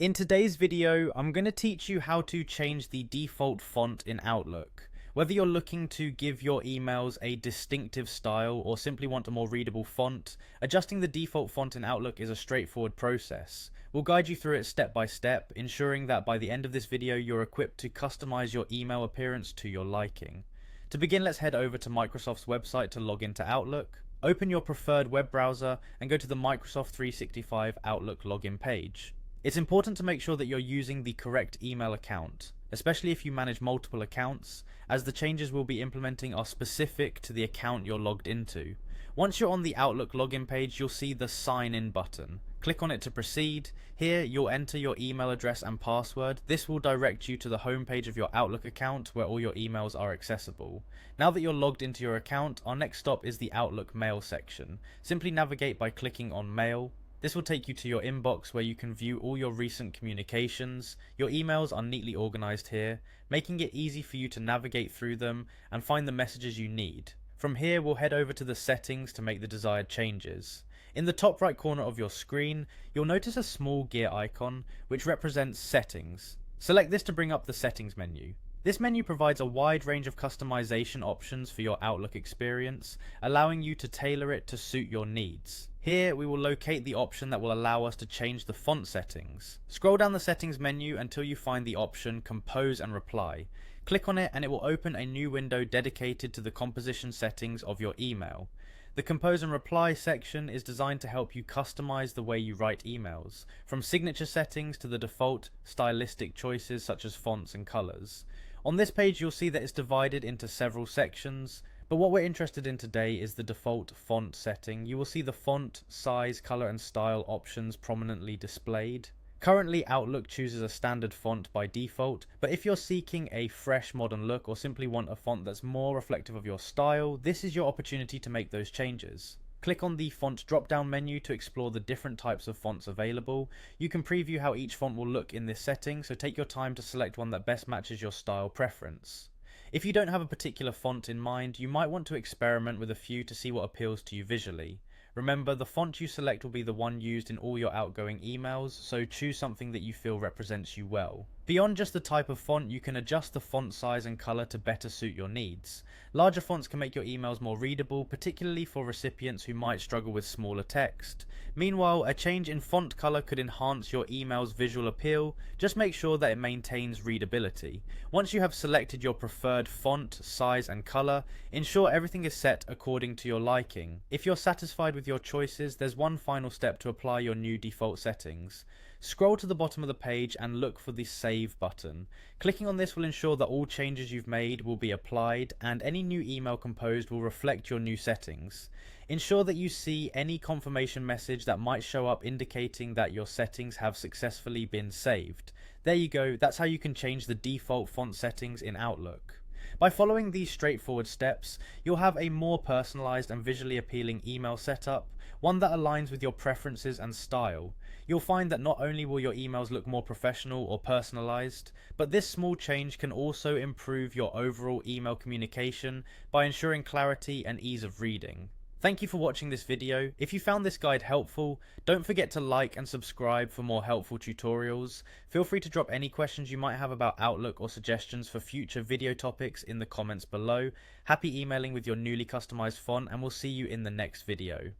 In today's video, I'm going to teach you how to change the default font in Outlook. Whether you're looking to give your emails a distinctive style or simply want a more readable font, adjusting the default font in Outlook is a straightforward process. We'll guide you through it step by step, ensuring that by the end of this video you're equipped to customize your email appearance to your liking. To begin, let's head over to Microsoft's website to log into Outlook. Open your preferred web browser and go to the Microsoft 365 Outlook login page. It's important to make sure that you're using the correct email account, especially if you manage multiple accounts, as the changes we'll be implementing are specific to the account you're logged into. Once you're on the Outlook login page, you'll see the Sign In button. Click on it to proceed. Here, you'll enter your email address and password. This will direct you to the home page of your Outlook account where all your emails are accessible. Now that you're logged into your account, our next stop is the Outlook Mail section. Simply navigate by clicking on Mail. This will take you to your inbox where you can view all your recent communications. Your emails are neatly organized here, making it easy for you to navigate through them and find the messages you need. From here, we'll head over to the settings to make the desired changes. In the top right corner of your screen, you'll notice a small gear icon which represents Settings. Select this to bring up the Settings menu. This menu provides a wide range of customization options for your Outlook experience, allowing you to tailor it to suit your needs. Here, we will locate the option that will allow us to change the font settings. Scroll down the settings menu until you find the option Compose and Reply. Click on it and it will open a new window dedicated to the composition settings of your email. The Compose and Reply section is designed to help you customize the way you write emails, from signature settings to the default stylistic choices such as fonts and colors. On this page, you'll see that it's divided into several sections, but what we're interested in today is the default font setting. You will see the font, size, color, and style options prominently displayed. Currently, Outlook chooses a standard font by default, but if you're seeking a fresh modern look or simply want a font that's more reflective of your style, this is your opportunity to make those changes. Click on the font drop-down menu to explore the different types of fonts available. You can preview how each font will look in this setting, so take your time to select one that best matches your style preference. If you don't have a particular font in mind, you might want to experiment with a few to see what appeals to you visually. Remember, the font you select will be the one used in all your outgoing emails, so choose something that you feel represents you well. Beyond just the type of font, you can adjust the font size and color to better suit your needs. Larger fonts can make your emails more readable, particularly for recipients who might struggle with smaller text. Meanwhile, a change in font color could enhance your email's visual appeal. Just make sure that it maintains readability. Once you have selected your preferred font, size, and color, ensure everything is set according to your liking. If you're satisfied with your choices, there's one final step to apply your new default settings. Scroll to the bottom of the page and look for the Save button. Clicking on this will ensure that all changes you've made will be applied and any new email composed will reflect your new settings. Ensure that you see any confirmation message that might show up indicating that your settings have successfully been saved. There you go, that's how you can change the default font settings in Outlook. By following these straightforward steps, you'll have a more personalized and visually appealing email setup, one that aligns with your preferences and style. You'll find that not only will your emails look more professional or personalized, but this small change can also improve your overall email communication by ensuring clarity and ease of reading. Thank you for watching this video. If you found this guide helpful, don't forget to like and subscribe for more helpful tutorials. Feel free to drop any questions you might have about Outlook or suggestions for future video topics in the comments below. Happy emailing with your newly customized font, and we'll see you in the next video.